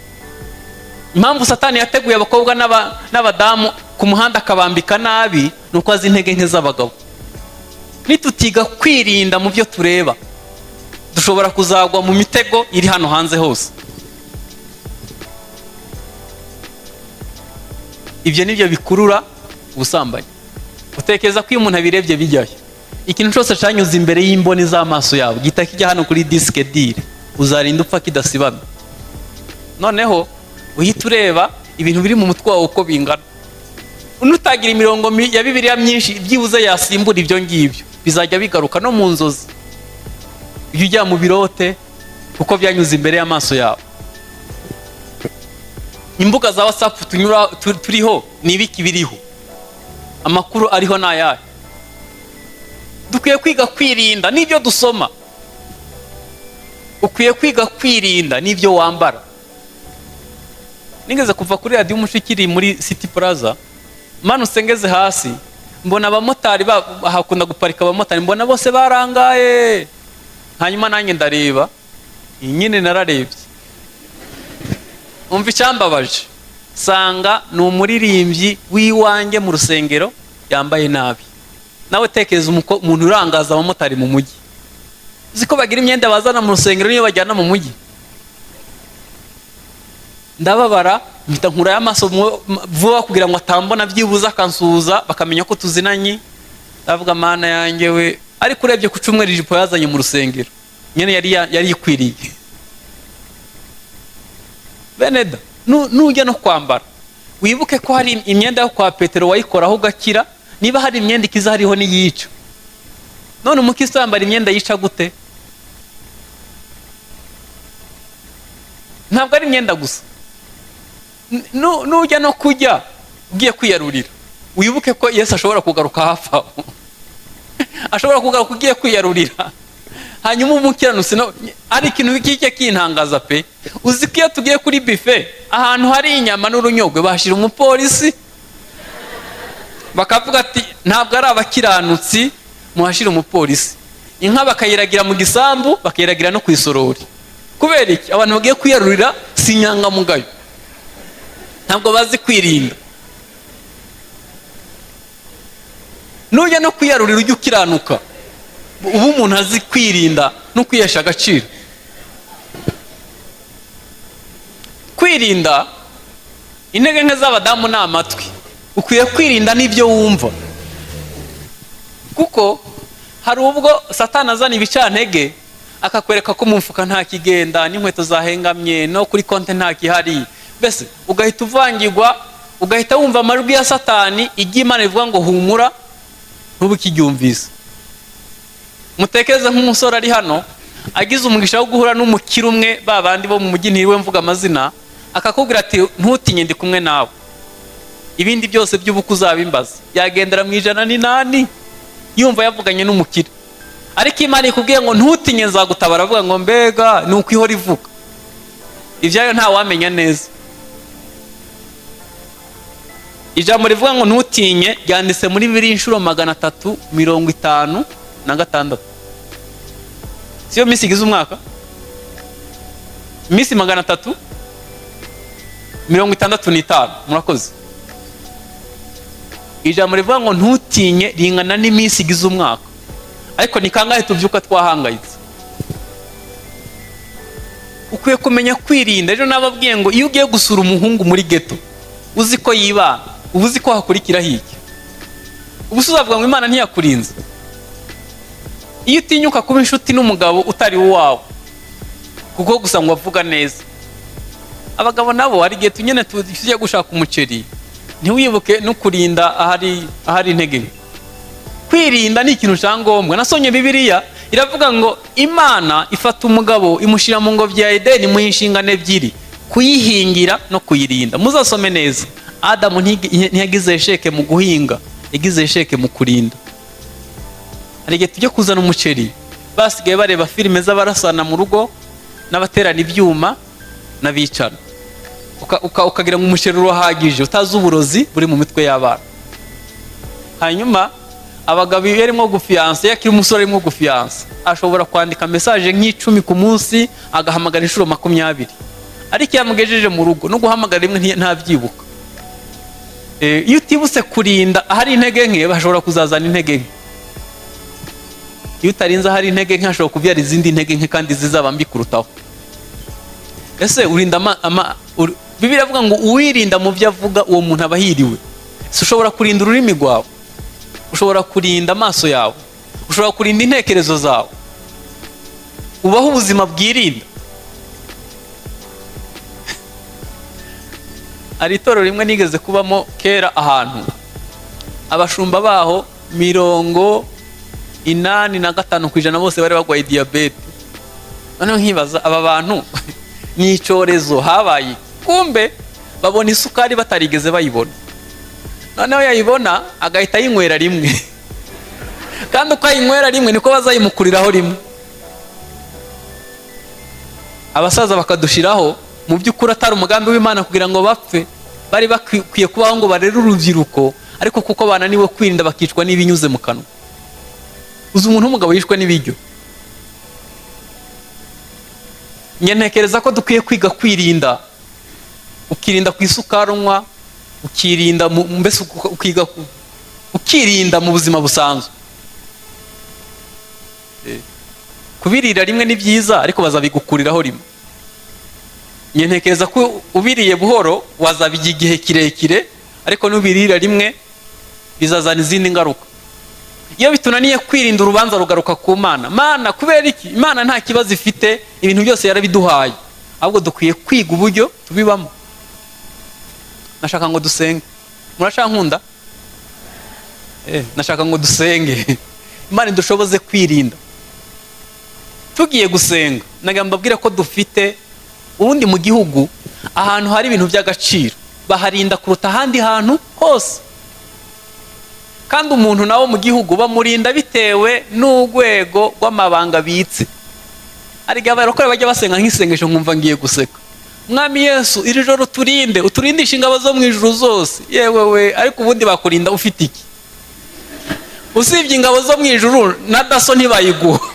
S1: Impamvu Satani yateguye abakobwa n'abadamu ku muhanda akabambika nabi nuko azi intege nke z'abagabo. Nitutiga kwirinda mu byo tureba, dushobora kuzagwa mu mitego iri hano hanze hose. Ibyo nibyo bikurura ubusambanyi. Utekereza ko iyo umuntu abirebye bijyayo, ikintu cyose cyanyuze imbere y'imboni z'amaso yawe gita kijya hano kuri disque dire, uzarinda upfa kidasibamye. Noneho uhita ureba ibintu biri mu mutwe wawe uko bingana. Unutagira imirongo ya Bibiliya myinshi byibuze yasimbura ibyo ngibyo, bizajya bigaruka no mu nzozi. Iyo ujya mu birote kuko byanyuze imbere y'amaso yawe. Imbuga za WhatsApp turiho ni ibiki biriho, amakuru ariho n'ayahe. Dukwiye kwiga kwirinda n'ibyo dusoma. Ukwiye kwiga kwirinda n'ibyo wambara. Nigeze kuva kuri radio Umushikiri muri City Plaza, manu sengeze hasi mbona abamotari hakunda guparika abamotari, mbona bose barangaye. Hanyuma nanjye ndareba, nyine nararebye. Umva icyambabaje, sanga ni umuririmbyi w'iwanjye mu rusengero yambaye nabi. Nawe tekereza umuntu urangaza abamotari mu mujyi. Uzi ko bagira imyenda bazana mu rusengero niyo bajyana mu mujyi. Ndababara, mpita nkura y'amaso vuba kugira ngo atambona byibuza akansuhuza bakamenya ko tuzinanye. Ndavuga Mana yanjye we, ariko urebye ku cyumweru ijipo yazanye mu rusengero nyene yari ikwiriye. Beneda, nujya no kwambara wibuke ko hari imyenda yo kwa Petero wayikoraho ugakira. Niba hari imyenda ikiza hariho n'iyica. None umukristo yambara imyenda yica gute? ntabwo ari imyenda gusa. Nujya no kujya ugiye kwiyarurira, wibuke ko Yesu ashobora kugaruka hafi aho. Ashobora kugaruka ugiye kwiyarurira, hanyuma umukiranutsi ari ikintu kijya kintangaza pe. Uzi ko iyo tugiye kuri buffet ahantu hari inyama n'urunyogwe bahashira umupolisi, bakavuga ati ntabwo ari abakiranutsi, muhashira umupolisi. Inka bakayiragira mu gisambu, bakayiragira no ku isorori. Kubera iki? Abantu bagiye kwiyarurira si inyangamugayo, ntabwo bazi kwirinda. Nujya no kwiyarurira ujye ukiranuka, ubu umuntu azi kwirinda no kwihesha agaciro. Kwirinda, intege nke z'abadamu ni amatwi. Ukwiye kwirinda n'ibyo wumva, kuko hari ubwo Satani azana ibicantege akakwereka ko mu mufuka nta kigenda, n'inkweto zahengamye, no kuri konte nta kihari, mbese ugahita uvangirwa, ugahita wumva amajwi ya Satani igiye Imana ivuga ngo humura, ntubu kibyumvise. Mutekereze nk'umusore ari hano agize umugisha wo guhura n'umukire umwe, babandi bo mu mujyi ntiriwe mvuga amazina, akakubwira ati ntutinye ndi kumwe nawe, ibindi byose by'ubuku uzabimbaza. Yagendera mu 108 yumva yavuganye n'umukire. Ariko Imana ikubwiye ngo ntutinye nzagutabara, avuga ngo mbega ni uko ihora ivuga. Ibyayo nta wamenya neza. Ijambo rivuga ngo ntutinye ryanditse muri Bibiliya inshuro 356. Siyo minsi igize umwaka? Minsi 365. Murakoze. Ijambo rivuga ngo ntutinye ringana n'iminsi igize umwaka. Ariko ni kangahe tuvyuka twahangayitse? Ukwiye kumenya kwirinda. Ejo nababwiye ngo iyo ugiye gusura umuhungu muri ghetto, uzi ko yibana, uzi ko hakurikira hiki, ubusuzavuga ngo Imana ntiyakurinze. Iyo utinyuka kuba inshuti n'umugabo utari uwawe, kuko gusa ngo avuga neza. Abagabo nabo hari igihe tunyene tujya gushaka umuceri, ntiwibuke no kurinda ahari intege. Kwirinda ni ikintu cyangombwa. Nasonye Bibiliya iravuga ngo Imana ifata umugabo imushira mu ngobyi ya Edeni mu inshingano ebyiri, kuyihingira no kuyirinda. Muzasome neza. Adamu ntiyagize esheke mu guhinga, yagize esheke mu kurinda. Hari igihe tujya kuzana umuceri, basigaye bareba filime z'abarasana mu rugo n'abaterana ibyuma n'abicana, ukagira ngo umuceri urahagije, utazi uburozi buri mu mitwe y'abana. Hanyuma abagabo iyo arimo gufiyansa, yakiri umusore arimo gufiyansa, ashobora kwandika message nk'icumi ku munsi, agahamagara inshuro 20. Ariko yamugejeje mu rugo no guhamagara rimwe ntabyibuka. Iyo utibutse kurinda ahari intege nke, bashobora kuzazana intege nke. Iyo utarinze ahari intege nke, hashobora kubyara izindi ntege nke kandi zizaba mbi kurutaho. Ese urinda Bibiliya avuga ngo uwirinda mu byo avuga uwo muntu aba hiriwe. Si ushobora kurinda ururimi rwawe, ushobora kurinda amaso yawe, ushobora kurinda intekerezo zawe, ubaho ubuzima bwirinda. Ari itorero rimwe nigeze kubamo kera ahantu, abashumba baho 85% bose bari bagwaye diabete. Noneho nkibaza aba bantu ni icyorezo habaye, kumbe babona isukari batarigeze bayibona. Noneho yayibona agahita yinywera rimwe, kandi uko yinywera rimwe niko bazayimukuriraho rimwe. Abasaza bakadushiraho, mu by'ukuri atari umugambi w'Imana kugira ngo bapfe, bari bakwiye kubaho ngo barere urubyiruko, ariko kuko bananiwe kwirinda bakicwa n'ibinyuze mu kanwa. Uzi umuntu w'umugabo yishwe n'ibiryo. Ntekereza ko dukwiye kwiga kwirinda, ukirinda ku isukari unywa, ukirinda mbese ukirinda mu buzima busanzwe. Kubirira rimwe ni byiza, ariko bazabigukuriraho rimwe. Ntekereza ko ubiriye buhoro wazabigira igihe kirekire, ariko nubirira rimwe bizazana izindi ngaruka. Iyo bitunaniye kwirinda, urubanza rugaruka ku Mana. Mana kubera iki? Imana nta kibazo ifite, ibintu byose yarabiduhaye, ahubwo dukwiye kwiga uburyo tubibamo. Nashaka ngo dusenge. Murashaka nkunda? Nashaka ngo dusenge. Imana idushoboze kwirinda. Tugiye gusenga, nagamba mbabwira ko dufite ubundi mu gihugu ahantu hari ibintu by'agaciro baharinda kuruta ahandi hantu hose, kandi umuntu nawo mu gihugu bamurinda bitewe n'urwego rw'amabanga bitse. Ariko abarokore bajya basenga nk'isengesho nkumva ngiye guseka, Mwami Yesu iri joro turinde, uturindisha ingabo zo mu ijuru zose. Yewe we, ariko ubundi bakurinda ufite iki? Usibye ingabo zo mu ijuru na daso ntibayiguha,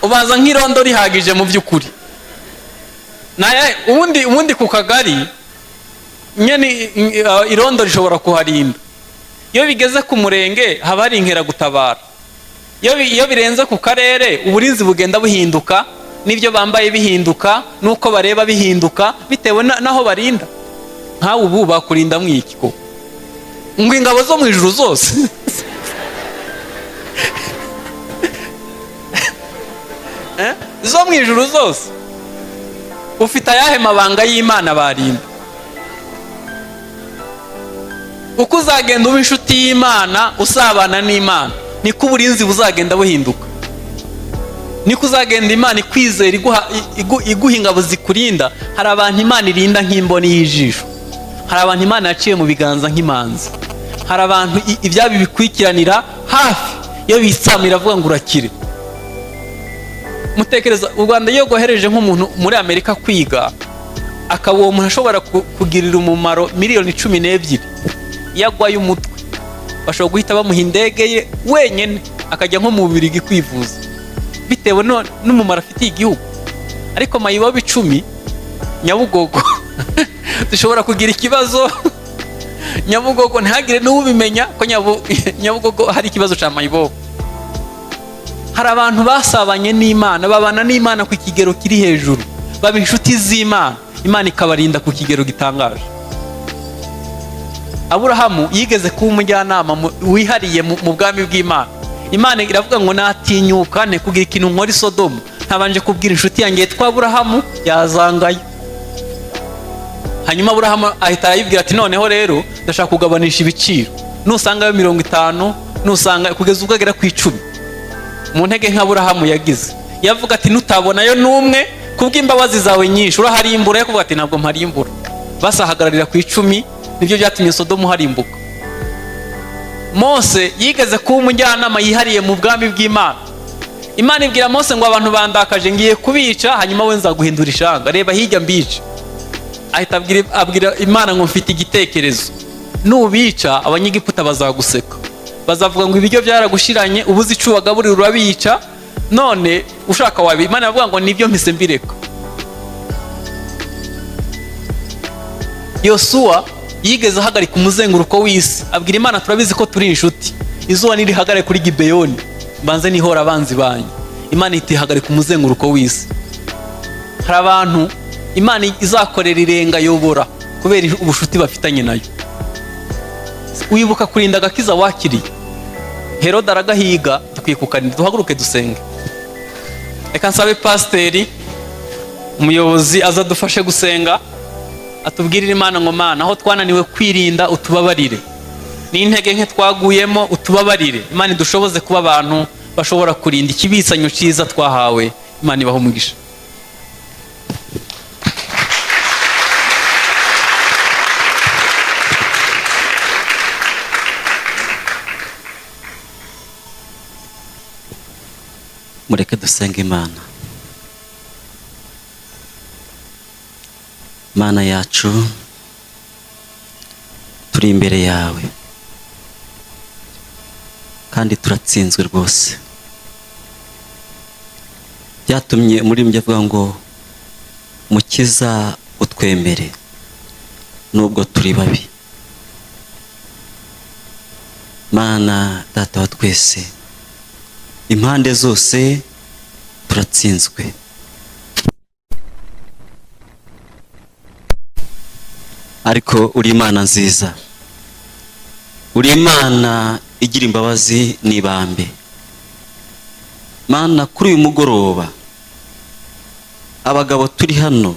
S1: ubaza nk'irondo rihagije mu by'ukuri. Ubundi ku kagari nyene irondo rishobora kuharinda, iyo bigeze ku murenge haba hari inkeragutabara, iyo birenze ku karere uburinzi bugenda buhinduka, n'ibyo bambaye bihinduka, n'uko bareba bihinduka bitewe naho barinda. Nkawe ubu bakurinda mwiki ko ngo ingabo zo mu ijuru zose zo mu ijuru zose ufite ayahe mabanga y'Imana barinda? Uko uzagenda uba inshuti y'Imana usabana n'Imana, niko uburinzi buzagenda buhinduka, niko uzagenda Imana ikwizera iguha ingabo zikurinda. Hari abantu Imana irinda nk'imboni y'ijisho, hari abantu Imana yaciye mu biganza nk'imanzi, hari abantu ibyabi bikwikiranira hafi, iyo bitsamira avuga ngo urakire. Mutekereza u Rwanda iyo gohereje nk'umuntu muri Amerika kwiga, akaba uwo muntu ashobora kugirira umumaro miliyoni 12, yagwaye umutwe bashobora guhita bamuha indege ye wenyine akajya nko mu Bubiligi kwivuza bitewe n'umumaro afitiye igihugu. Ariko mayibobo 10 Nyabugogo dushobora kugira ikibazo Nyabugogo ntihagire n'ubimenya ko Nyabugogo hari ikibazo cya mayibobo. Hari abantu basabanye n'Imana, babana n'Imana ku kigero kiri hejuru, baba inshuti z'Imana, Imana ikabarinda ku kigero gitangaje. Aburahamu yigeze kuba umujyanama wihariye mu bwami bw'Imana. Imana iravuga ngo natinyuka ne kugira ikintu nkora i Sodomu ntabanje kubwira inshuti yanjye yitwa Aburahamu, yazangaye. Hanyuma Aburahamu ahita arayibwira ati noneho rero ndashaka kugabanisha ibiciro, nusangayo 50, nusanga kugeza ubwo agera ku 10. Mu ntege nka Aburahamu yagize, yavuga ati nutabonayo n'umwe kubw'imbabazi zawe nyinshi uraharimbura. Yakuvuga ati ntabwo mparimbura. Basahagararira ku 10, nibyo byatumye Sodomu harimbuka. Mose yigeze kuba umujyanama yihariye mu bwami bw'Imana. Imana ibwira Mose ngo abantu bandakaje ngiye kubica, hanyuma we nzaguhindura ishanga, reba hirya mbice. Ahita abwira Imana ngo mfite igitekerezo, nubica abanyegiputa bazaguseka, bazavuga ngo ibiryo byaragushiranye, ubuze icu wagaburira urabica, none ushaka wabi. Imana avuga ngo nibyo mpise mbireka. Yosuwa yigeze ahagarika umuzenguruko w'isi, abwira Imana turabizi ko turi inshuti, izuba nirihagare kuri Gibeyoni mbanze nihora abanzi banyu. Imana itihagarika umuzenguruko w'isi. Hari abantu Imana izakorera irenga yobora kubera ubushuti bafitanye nayo. Wibuka kurinda agakiza wakiriye. Herode aragahiga, dukwiye kukarinda. Duhaguruke dusenge. Reka nsabe pasiteri umuyobozi azadufashe gusenga, atubwirire Imana ngo Mana aho twananiwe kwirinda utubabarire, n'intege nke twaguyemo utubabarire. Imana idushoboze kuba abantu bashobora kurinda ikibisanyo cyiza twahawe. Imana ibaho umugisha.
S2: Mureke dusenge Imana. Mana yacu, turi imbere yawe kandi turatsinzwe rwose. Byatumye umuririmbyi avuga ngo Mukiza utwemere nubwo turi babi. Mana Data wa twese, impande zose turatsinzwe, ariko uri Imana nziza, uri Imana igira imbabazi n'ibambe. Mana kuri uyu mugoroba abagabo turi hano,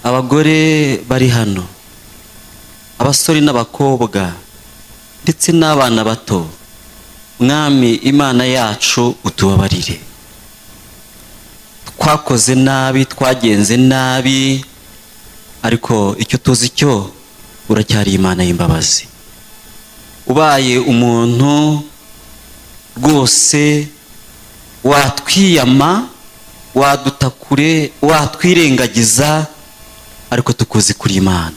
S2: abagore bari hano, abasore n'abakobwa ndetse n'abana bato, Mwami Imana yacu utubabarire. twakoze nabi, twagenze nabi, ariko icyo tuzi cyo uracyari Imana y'imbabazi. Ubaye umuntu rwose watwiyama, wadutakure, watwirengagiza, ariko tukuzi kuri Imana.